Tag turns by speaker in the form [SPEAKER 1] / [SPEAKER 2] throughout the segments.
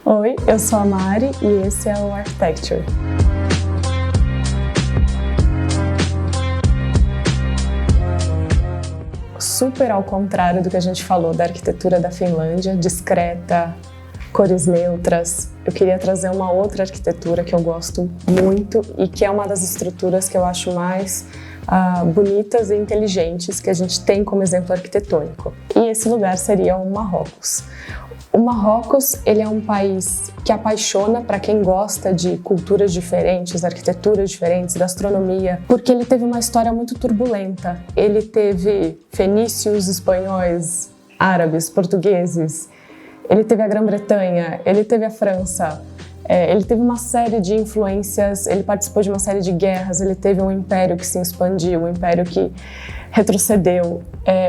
[SPEAKER 1] Oi, eu sou a Mari e esse é o Architecture. Super ao contrário do que a gente falou da arquitetura da Finlândia, discreta, cores neutras, eu queria trazer uma outra arquitetura que eu gosto muito e que é uma das estruturas que eu acho mais bonitas e inteligentes que a gente tem como exemplo arquitetônico. E esse lugar seria o Marrocos. O Marrocos, ele é um país que apaixona para quem gosta de culturas diferentes, arquiteturas diferentes, gastronomia, porque ele teve uma história muito turbulenta. Ele teve fenícios, espanhóis, árabes, portugueses, ele teve a Grã-Bretanha, ele teve a França, ele teve uma série de influências, ele participou de uma série de guerras, ele teve um império que se expandiu, um império que retrocedeu,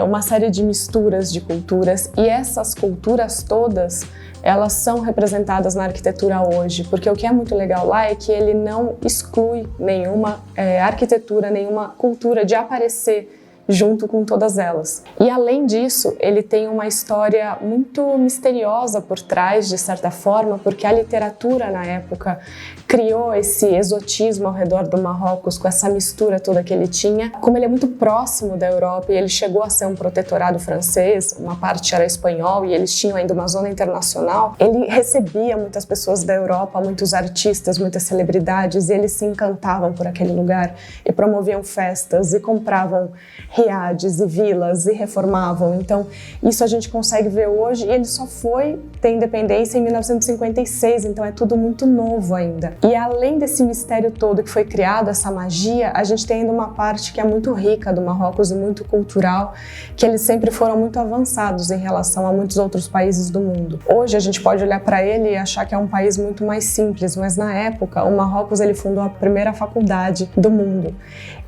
[SPEAKER 1] uma série de misturas de culturas, e essas culturas todas, elas são representadas na arquitetura hoje, porque o que é muito legal lá é que ele não exclui nenhuma arquitetura, nenhuma cultura de aparecer junto com todas elas. E além disso, ele tem uma história muito misteriosa por trás, de certa forma, porque a literatura na época criou esse exotismo ao redor do Marrocos, com essa mistura toda que ele tinha. Como ele é muito próximo da Europa e ele chegou a ser um protetorado francês, uma parte era espanhol e eles tinham ainda uma zona internacional, ele recebia muitas pessoas da Europa, muitos artistas, muitas celebridades, e eles se encantavam por aquele lugar e promoviam festas e compravam riades e vilas e reformavam. Então, isso a gente consegue ver hoje, e ele só foi ter independência em 1956, então é tudo muito novo ainda. E além desse mistério todo que foi criado, essa magia, a gente tem ainda uma parte que é muito rica do Marrocos e muito cultural, que eles sempre foram muito avançados em relação a muitos outros países do mundo. Hoje a gente pode olhar para ele e achar que é um país muito mais simples, mas na época o Marrocos ele fundou a primeira faculdade do mundo.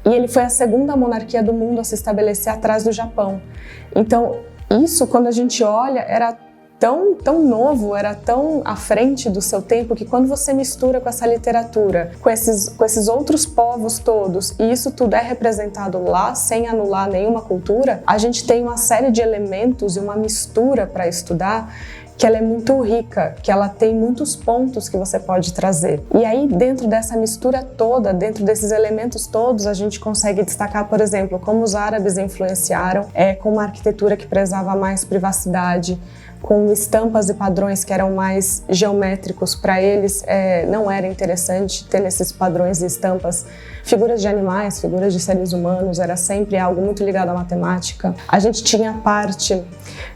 [SPEAKER 1] E ele foi a segunda monarquia do mundo a se estabelecer atrás do Japão. Então, isso, quando a gente olha, era tão novo, era tão à frente do seu tempo, que quando você mistura com essa literatura, com esses outros povos todos, e isso tudo é representado lá, sem anular nenhuma cultura, a gente tem uma série de elementos e uma mistura para estudar que ela é muito rica, que ela tem muitos pontos que você pode trazer. E aí, dentro dessa mistura toda, dentro desses elementos todos, a gente consegue destacar, por exemplo, como os árabes influenciaram, com uma arquitetura que prezava mais privacidade, com estampas e padrões que eram mais geométricos. Para eles não era interessante ter nesses padrões e estampas figuras de animais, figuras de seres humanos, era sempre algo muito ligado à matemática. A gente tinha parte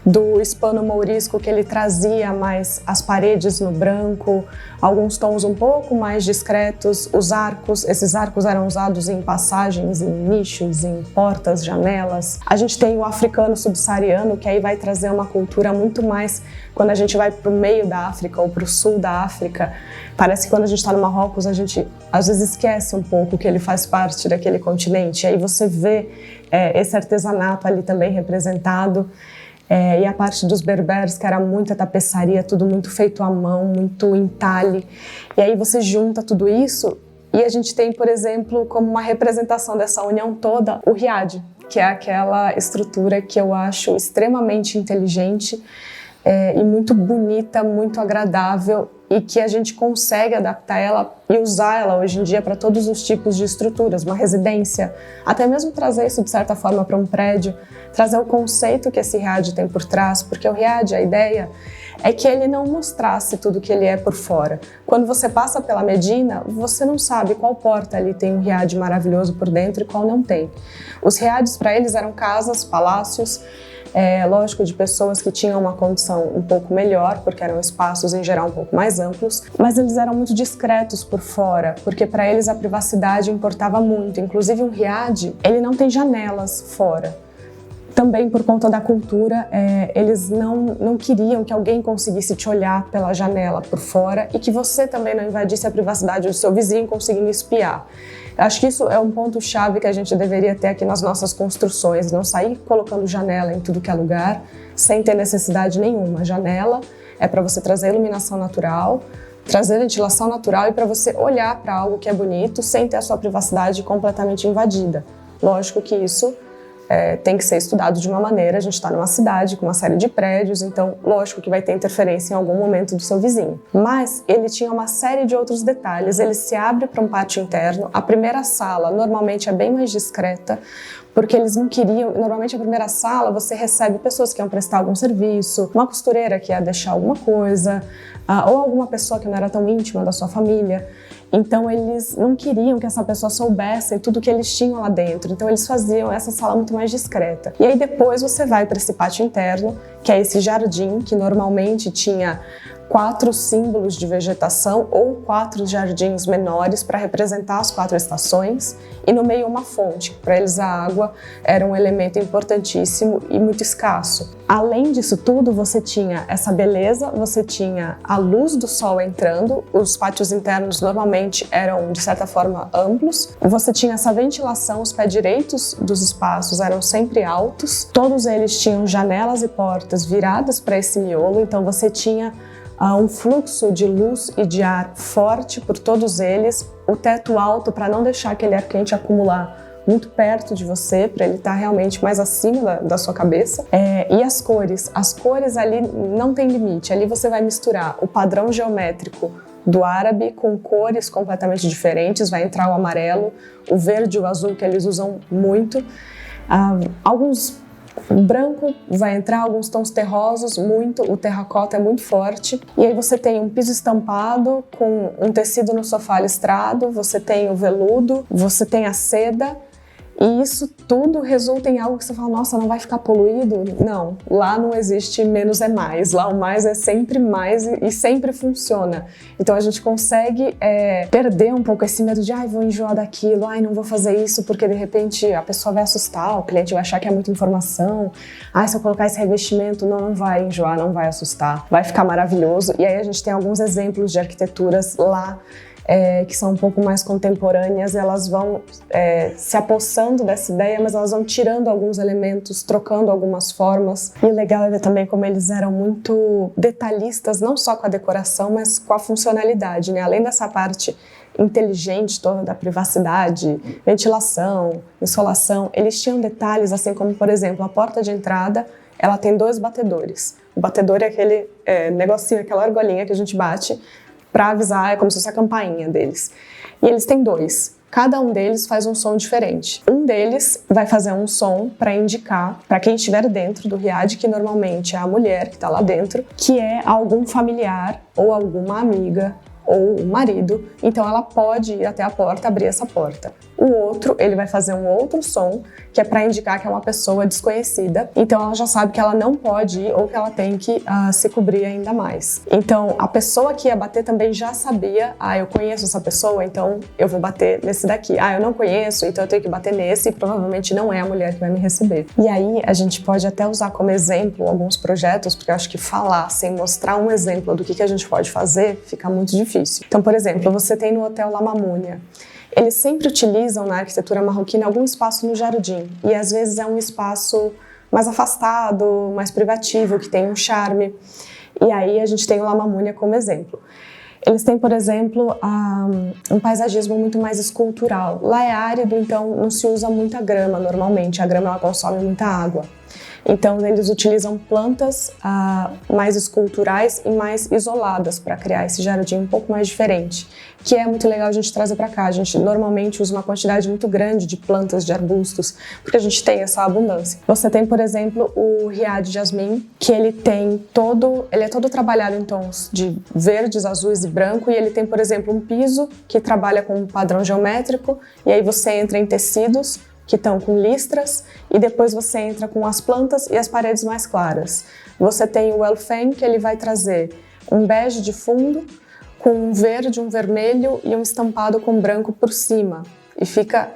[SPEAKER 1] do hispano-mourisco, que ele trazia mais as paredes no branco, alguns tons um pouco mais discretos, os arcos, esses arcos eram usados em passagens, em nichos, em portas, janelas. A gente tem o africano subsaariano, que aí vai trazer uma cultura muito mais, quando a gente vai para o meio da África ou para o sul da África, parece que quando a gente está no Marrocos, a gente às vezes esquece um pouco que ele faz parte daquele continente, e aí você vê esse artesanato ali também representado. E a parte dos berberes, que era muita tapeçaria, tudo muito feito à mão, muito entalhe. E aí você junta tudo isso e a gente tem, por exemplo, como uma representação dessa união toda, o riad, que é aquela estrutura que eu acho extremamente inteligente e muito bonita, muito agradável, e que a gente consegue adaptar ela e usar ela hoje em dia para todos os tipos de estruturas, uma residência, até mesmo trazer isso de certa forma para um prédio, trazer o conceito que esse riad tem por trás, porque o riad, a ideia é que ele não mostrasse tudo que ele é por fora. Quando você passa pela Medina, você não sabe qual porta ali tem um riad maravilhoso por dentro e qual não tem. Os riads para eles eram casas, palácios, lógico, de pessoas que tinham uma condição um pouco melhor, porque eram espaços em geral um pouco mais amplos, mas eles eram muito discretos por fora, porque para eles a privacidade importava muito. Inclusive um riad, ele não tem janelas fora. Também por conta da cultura, eles não queriam que alguém conseguisse te olhar pela janela por fora e que você também não invadisse a privacidade do seu vizinho conseguindo espiar. Acho que isso é um ponto-chave que a gente deveria ter aqui nas nossas construções, não sair colocando janela em tudo que é lugar, sem ter necessidade nenhuma. A janela é para você trazer iluminação natural, trazer ventilação natural e para você olhar para algo que é bonito sem ter a sua privacidade completamente invadida. Lógico que isso tem que ser estudado de uma maneira. A gente está numa cidade com uma série de prédios, então lógico que vai ter interferência em algum momento do seu vizinho. Mas ele tinha uma série de outros detalhes. Ele se abre para um pátio interno. A primeira sala normalmente é bem mais discreta, porque eles não queriam. Normalmente a primeira sala você recebe pessoas que iam prestar algum serviço, uma costureira que ia deixar alguma coisa, ou alguma pessoa que não era tão íntima da sua família. Então eles não queriam que essa pessoa soubesse tudo que eles tinham lá dentro. Então eles faziam essa sala muito mais discreta. E aí depois você vai para esse pátio interno, que é esse jardim, que normalmente tinha 4 símbolos de vegetação ou 4 jardins menores para representar as 4 estações, e no meio uma fonte. Para eles a água era um elemento importantíssimo e muito escasso. Além disso tudo, você tinha essa beleza, você tinha a luz do sol entrando, os pátios internos normalmente eram de certa forma amplos, você tinha essa ventilação, os pés direitos dos espaços eram sempre altos, todos eles tinham janelas e portas viradas para esse miolo, então você tinha um fluxo de luz e de ar forte por todos eles, o teto alto para não deixar aquele ar quente acumular muito perto de você, para ele estar realmente mais acima da sua cabeça. E as cores ali não tem limite, ali você vai misturar o padrão geométrico do árabe com cores completamente diferentes, vai entrar o amarelo, o verde e o azul que eles usam muito, o branco vai entrar, alguns tons terrosos, o terracota é muito forte. E aí você tem um piso estampado com um tecido no sofá listrado, você tem o veludo, você tem a seda. E isso tudo resulta em algo que você fala, nossa, não vai ficar poluído? Não, lá não existe menos é mais. Lá o mais é sempre mais e sempre funciona. Então a gente consegue perder um pouco esse medo de vou enjoar daquilo, não vou fazer isso porque de repente a pessoa vai assustar, o cliente vai achar que é muita informação. Se eu colocar esse revestimento, não vai enjoar, não vai assustar, vai ficar maravilhoso. E aí a gente tem alguns exemplos de arquiteturas lá que são um pouco mais contemporâneas, elas vão se apossando dessa ideia, mas elas vão tirando alguns elementos, trocando algumas formas. E o legal é ver também como eles eram muito detalhistas, não só com a decoração, mas com a funcionalidade, né? Além dessa parte inteligente toda da privacidade, ventilação, insolação, eles tinham detalhes assim como, por exemplo, a porta de entrada, ela tem 2 batedores. O batedor é aquele negocinho, aquela argolinha que a gente bate para avisar, é como se fosse a campainha deles. E eles têm 2. Cada um deles faz um som diferente. Um deles vai fazer um som para indicar para quem estiver dentro do riad, que normalmente é a mulher que está lá dentro, que é algum familiar ou alguma amiga ou o marido, então ela pode ir até a porta, abrir essa porta. O outro, ele vai fazer um outro som, que é para indicar que é uma pessoa desconhecida, então ela já sabe que ela não pode ir ou que ela tem que se cobrir ainda mais. Então a pessoa que ia bater também já sabia, eu conheço essa pessoa, então eu vou bater nesse daqui. Eu não conheço, então eu tenho que bater nesse e provavelmente não é a mulher que vai me receber. E aí a gente pode até usar como exemplo alguns projetos, porque eu acho que falar sem mostrar um exemplo do que a gente pode fazer fica muito difícil. Então, por exemplo, você tem no Hotel La Mamounia. Eles sempre utilizam na arquitetura marroquina algum espaço no jardim. E às vezes é um espaço mais afastado, mais privativo, que tem um charme. E aí a gente tem o La Mamounia como exemplo. Eles têm, por exemplo, um paisagismo muito mais escultural. Lá é árido, então não se usa muita grama normalmente. A grama ela consome muita água. Então eles utilizam plantas mais esculturais e mais isoladas para criar esse jardim um pouco mais diferente, que é muito legal a gente trazer para cá. A gente normalmente usa uma quantidade muito grande de plantas, de arbustos, porque a gente tem essa abundância. Você tem, por exemplo, o Riad Jasmim, que ele é todo trabalhado em tons de verdes, azuis e branco, e ele tem, por exemplo, um piso que trabalha com um padrão geométrico, e aí você entra em tecidos que estão com listras, e depois você entra com as plantas e as paredes mais claras. Você tem o Elfen, que ele vai trazer um bege de fundo, com um verde, um vermelho e um estampado com branco por cima. E fica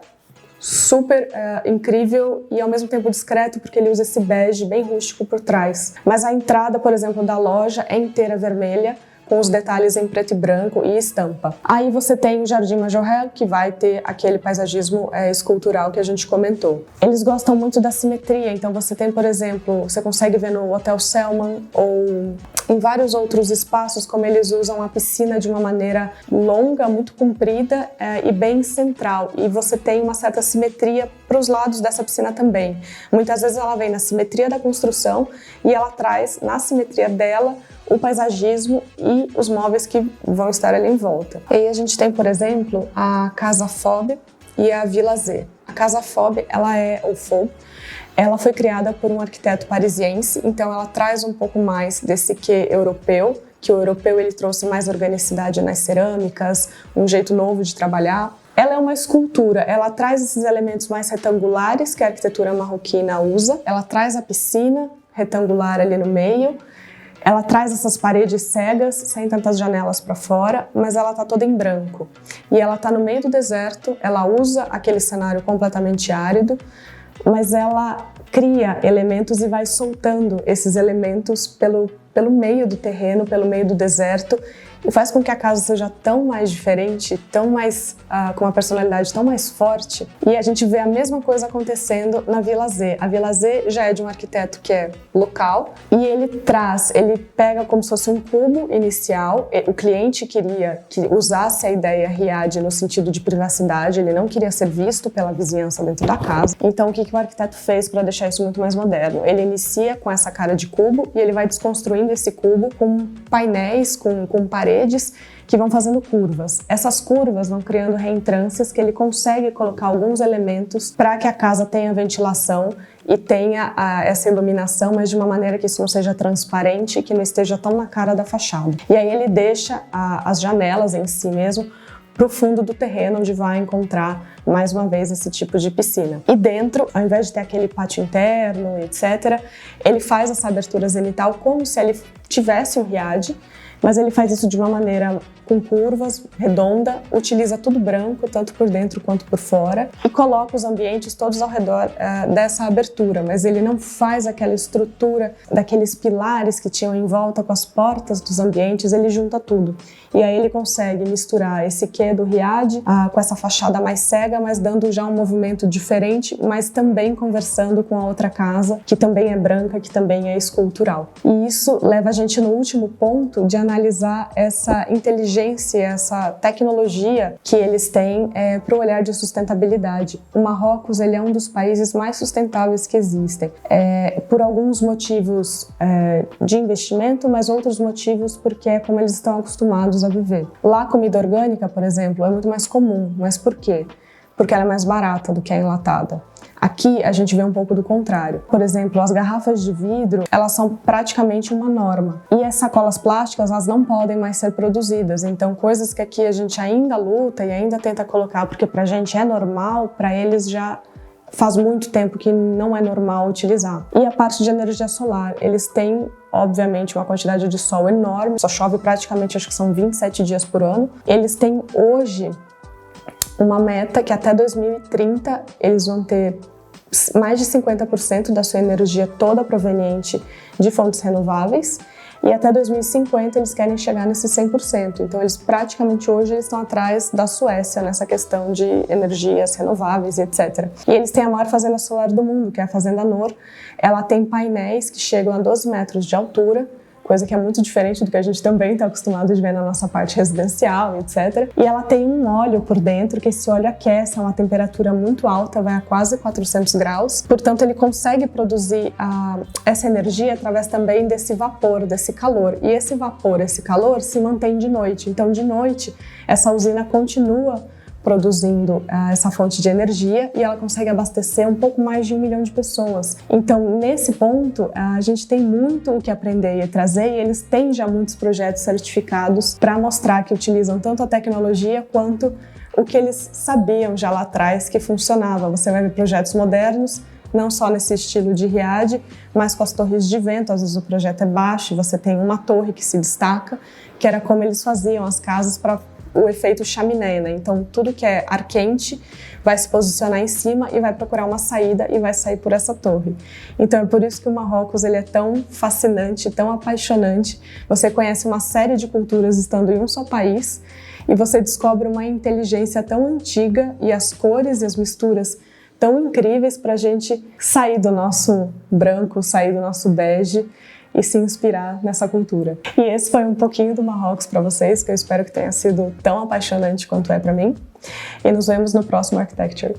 [SPEAKER 1] super incrível e ao mesmo tempo discreto, porque ele usa esse bege bem rústico por trás. Mas a entrada, por exemplo, da loja é inteira vermelha, com os detalhes em preto e branco e estampa. Aí você tem o Jardim Majorelle, que vai ter aquele paisagismo escultural que a gente comentou. Eles gostam muito da simetria, então você tem, por exemplo, você consegue ver no Hotel Selman ou em vários outros espaços, como eles usam a piscina de uma maneira longa, muito comprida e bem central. E você tem uma certa simetria para os lados dessa piscina também. Muitas vezes ela vem na simetria da construção e ela traz na simetria dela o paisagismo e os móveis que vão estar ali em volta. E aí a gente tem, por exemplo, a Casa Fob e a Vila Z. A Casa Fob, ela foi criada por um arquiteto parisiense, então ela traz um pouco mais desse quê europeu, que o europeu ele trouxe mais organicidade nas cerâmicas, um jeito novo de trabalhar. Ela é uma escultura, ela traz esses elementos mais retangulares que a arquitetura marroquina usa, ela traz a piscina retangular ali no meio, ela traz essas paredes cegas, sem tantas janelas para fora, mas ela está toda em branco. E ela está no meio do deserto, ela usa aquele cenário completamente árido, mas ela cria elementos e vai soltando esses elementos pelo meio do terreno, pelo meio do deserto, e faz com que a casa seja tão mais diferente, tão mais com uma personalidade tão mais forte. E a gente vê a mesma coisa acontecendo na Vila Z. A Vila Z já é de um arquiteto que é local e ele pega como se fosse um cubo inicial. O cliente queria que usasse a ideia Riad no sentido de privacidade, ele não queria ser visto pela vizinhança dentro da casa. Então o que o arquiteto fez para deixar isso muito mais moderno? Ele inicia com essa cara de cubo e ele vai desconstruindo esse cubo com painéis, com paredes que vão fazendo curvas. Essas curvas vão criando reentrâncias que ele consegue colocar alguns elementos para que a casa tenha ventilação e tenha essa iluminação, mas de uma maneira que isso não seja transparente e que não esteja tão na cara da fachada. E aí ele deixa as janelas em si mesmo para o fundo do terreno, onde vai encontrar, mais uma vez, esse tipo de piscina. E dentro, ao invés de ter aquele pátio interno, etc., ele faz essa abertura zenital como se ele tivesse um riad, mas ele faz isso de uma maneira com curvas, redonda, utiliza tudo branco, tanto por dentro quanto por fora, e coloca os ambientes todos ao redor dessa abertura, mas ele não faz aquela estrutura daqueles pilares que tinham em volta com as portas dos ambientes, ele junta tudo. E aí ele consegue misturar esse quê do riad com essa fachada mais cega, mas dando já um movimento diferente, mas também conversando com a outra casa, que também é branca, que também é escultural. E isso leva a gente no último ponto de analisar essa inteligência, essa tecnologia que eles têm para o olhar de sustentabilidade. O Marrocos ele é um dos países mais sustentáveis que existem, por alguns motivos de investimento, mas outros motivos porque é como eles estão acostumados a viver. Lá, comida orgânica, por exemplo, é muito mais comum. Mas por quê? Porque ela é mais barata do que a enlatada. Aqui a gente vê um pouco do contrário. Por exemplo, as garrafas de vidro, elas são praticamente uma norma. E as sacolas plásticas, elas não podem mais ser produzidas. Então, coisas que aqui a gente ainda luta e ainda tenta colocar, porque pra gente é normal, pra eles já faz muito tempo que não é normal utilizar. E a parte de energia solar, eles têm, obviamente, uma quantidade de sol enorme, só chove praticamente, acho que são 27 dias por ano. Eles têm hoje uma meta que até 2030 eles vão ter mais de 50% da sua energia toda proveniente de fontes renováveis e até 2050 eles querem chegar nesse 100%. Então eles praticamente hoje estão atrás da Suécia nessa questão de energias renováveis e etc. E eles têm a maior fazenda solar do mundo, que é a Fazenda Noor. Ela tem painéis que chegam a 12 metros de altura, coisa que é muito diferente do que a gente também está acostumado a ver na nossa parte residencial, etc. E ela tem um óleo por dentro, que esse óleo aquece a uma temperatura muito alta, vai a quase 400 graus. Portanto, ele consegue produzir essa energia através também desse vapor, desse calor. E esse vapor, esse calor se mantém de noite. Então, de noite, essa usina continua produzindo essa fonte de energia e ela consegue abastecer um pouco mais de 1 milhão de pessoas. Então, nesse ponto, a gente tem muito o que aprender e trazer, e eles têm já muitos projetos certificados para mostrar que utilizam tanto a tecnologia quanto o que eles sabiam já lá atrás que funcionava. Você vai ver projetos modernos, não só nesse estilo de riad, mas com as torres de vento. Às vezes o projeto é baixo e você tem uma torre que se destaca, que era como eles faziam as casas para o efeito chaminé, né? Então tudo que é ar quente vai se posicionar em cima e vai procurar uma saída e vai sair por essa torre. Então é por isso que o Marrocos ele é tão fascinante, tão apaixonante. Você conhece uma série de culturas estando em um só país e você descobre uma inteligência tão antiga e as cores e as misturas tão incríveis para a gente sair do nosso branco, sair do nosso bege e se inspirar nessa cultura. E esse foi um pouquinho do Marrocos para vocês, que eu espero que tenha sido tão apaixonante quanto é para mim. E nos vemos no próximo Architecture.